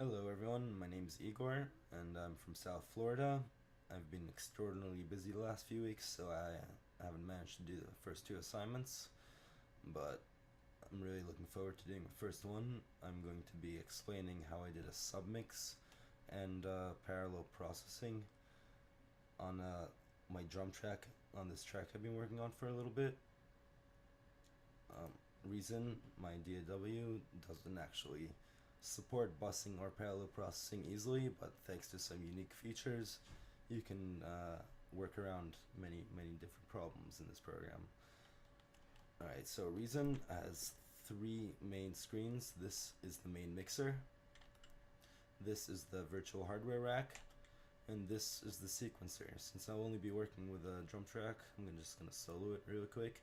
Hello everyone, my name is Igor and I'm from South Florida. I've been extraordinarily busy the last few weeks, so I haven't managed to do the first two assignments, but I'm really looking forward to doing the first one. I'm going to be explaining how I did a submix and parallel processing on my drum track, on this track I've been working on for a little bit. Reason my DAW doesn't actually support busing or parallel processing easily, but thanks to some unique features, you can work around many different problems in this program. Alright, so Reason has three main screens. This is the main mixer, this is the virtual hardware rack, and this is the sequencer. Since I'll only be working with a drum track, I'm just going to solo it real quick.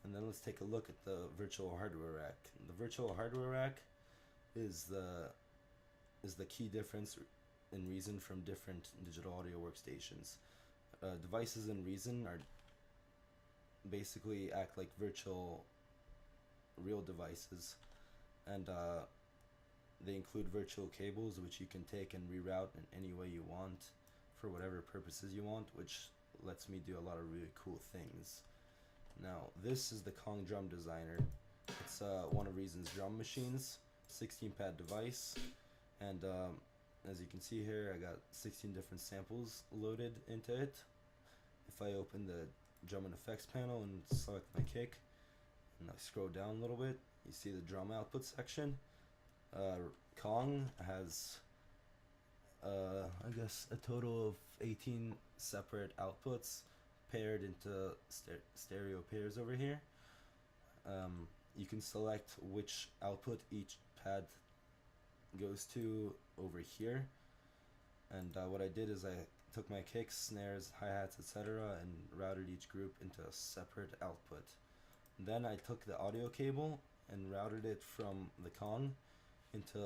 And then let's take a look at the virtual hardware rack. The virtual hardware rack is the key difference in Reason from different digital audio workstations. Devices in Reason are basically act like virtual real devices, and they include virtual cables which you can take and reroute in any way you want for whatever purposes you want, which lets me do a lot of really cool things. Now, this is the Kong Drum Designer. It's one of Reason's drum machines, 16-pad device, and as you can see here, I got 16 different samples loaded into it. If I open the drum and effects panel and select my kick, and I scroll down a little bit, you see the drum output section. Kong has I guess a total of 18 separate outputs paired into stereo pairs over here. You can select which output each pad goes to over here, and what I did is I took my kicks, snares, hi-hats, etc. and routed each group into a separate output. Then I took the audio cable and routed it from the Kong into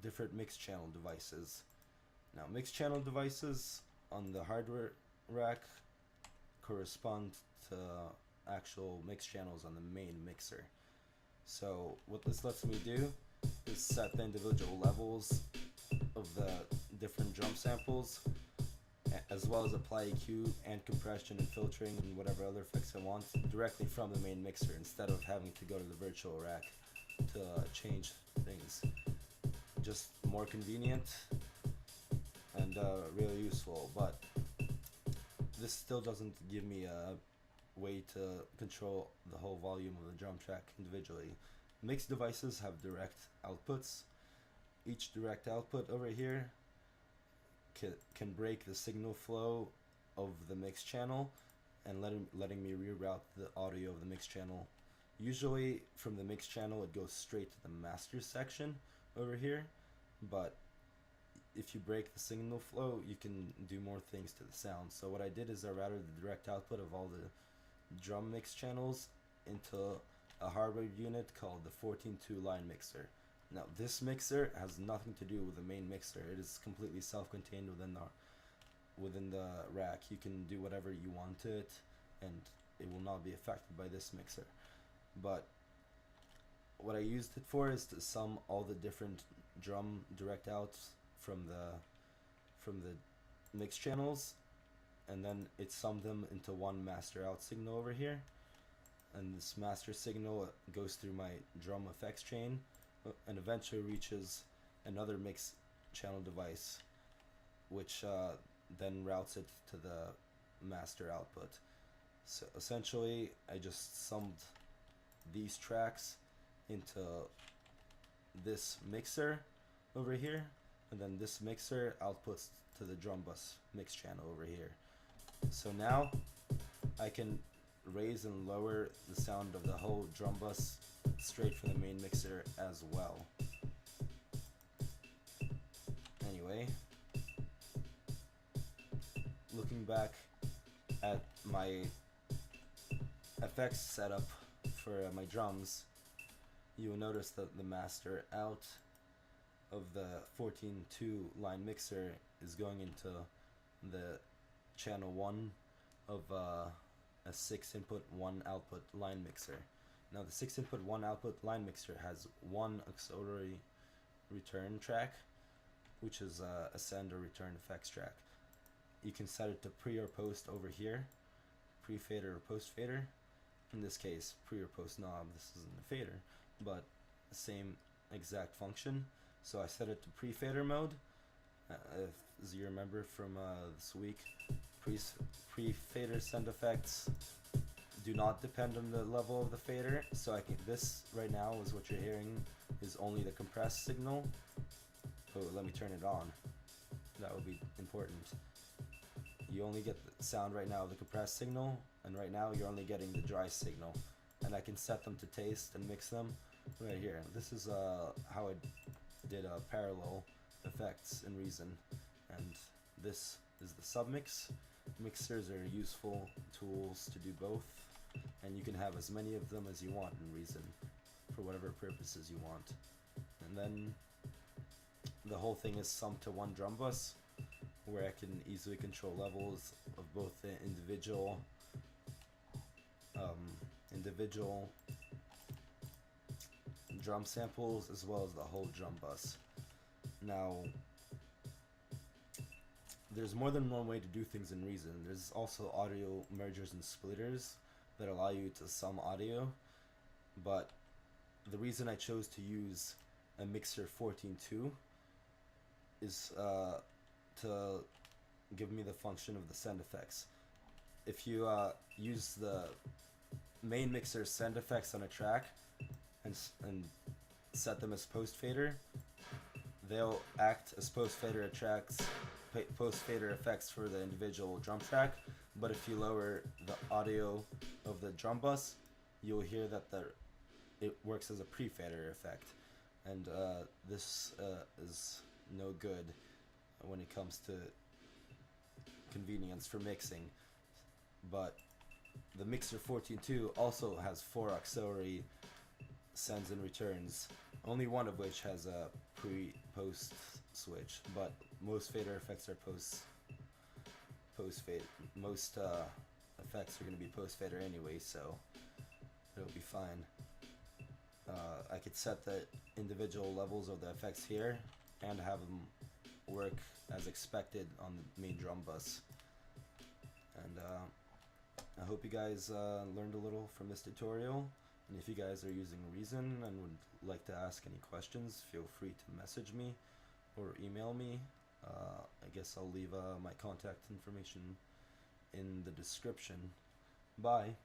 different mix channel devices. Now, mix channel devices on the hardware rack correspond to actual mix channels on the main mixer. So what this lets me do is set the individual levels of the different drum samples, as well as apply EQ and compression and filtering and whatever other effects I want directly from the main mixer, instead of having to go to the virtual rack to change things. Just more convenient and really useful, but this still doesn't give me a way to control the whole volume of the drum track individually. Mixed devices have direct outputs. Each direct output over here can break the signal flow of the mix channel and letting me reroute the audio of the mix channel. Usually from the mix channel it goes straight to the master section over here, but if you break the signal flow, you can do more things to the sound. So what I did is I routed the direct output of all the drum mix channels into a hardware unit called the 14.2 line mixer. Now, this mixer has nothing to do with the main mixer. It is completely self-contained within the rack. You can do whatever you want to it, and it will not be affected by this mixer. But what I used it for is to sum all the different drum direct outs from the mix channels, and then it summed them into one master out signal over here, and this master signal goes through my drum effects chain and eventually reaches another mix channel device, which then routes it to the master output. So essentially I just summed these tracks into this mixer over here, and then this mixer outputs to the drum bus mix channel over here. So now I can raise and lower the sound of the whole drum bus straight from the main mixer as well. Anyway, looking back at my effects setup for my drums, you will notice that the master out of the 14.2 line mixer is going into the channel 1 of a 6 input 1 output line mixer. Now the 6 input 1 output line mixer has one auxiliary return track, which is a send or return effects track. You can set it to pre or post over here, pre-fader or post-fader. In this case, pre or post knob. This isn't a fader, but the same exact function. So I set it to pre-fader mode. As you remember from this week, pre-fader send effects do not depend on the level of the fader. So this right now is what you're hearing is only the compressed signal. Oh, let me turn it on. That would be important. You only get the sound right now of the compressed signal, and right now you're only getting the dry signal. And I can set them to taste and mix them right here. This is how I did parallel effects in Reason, and this is the Submix. Mixers are useful tools to do both, and you can have as many of them as you want in Reason for whatever purposes you want. And then the whole thing is summed to one drum bus, where I can easily control levels of both the individual drum samples as well as the whole drum bus. Now, there's more than one way to do things in Reason. There's also audio mergers and splitters that allow you to sum audio, but the reason I chose to use a mixer 14.2 is to give me the function of the send effects. If you use the main mixer send effects on a track and set them as post fader, they'll act as post fader effects for the individual drum track. But if you lower the audio of the drum bus, you'll hear that it works as a pre-fader effect, and this is no good when it comes to convenience for mixing. But the Mixer 14.2 also has 4 auxiliary sends and returns, only one of which has a pre-post switch, but most fader effects are post-fade. Most effects are going to be post-fader anyway, so it'll be fine. I could set the individual levels of the effects here and have them work as expected on the main drum bus. And I hope you guys learned a little from this tutorial, and if you guys are using Reason and would like to ask any questions, feel free to message me or email me. I guess I'll leave my contact information in the description. Bye.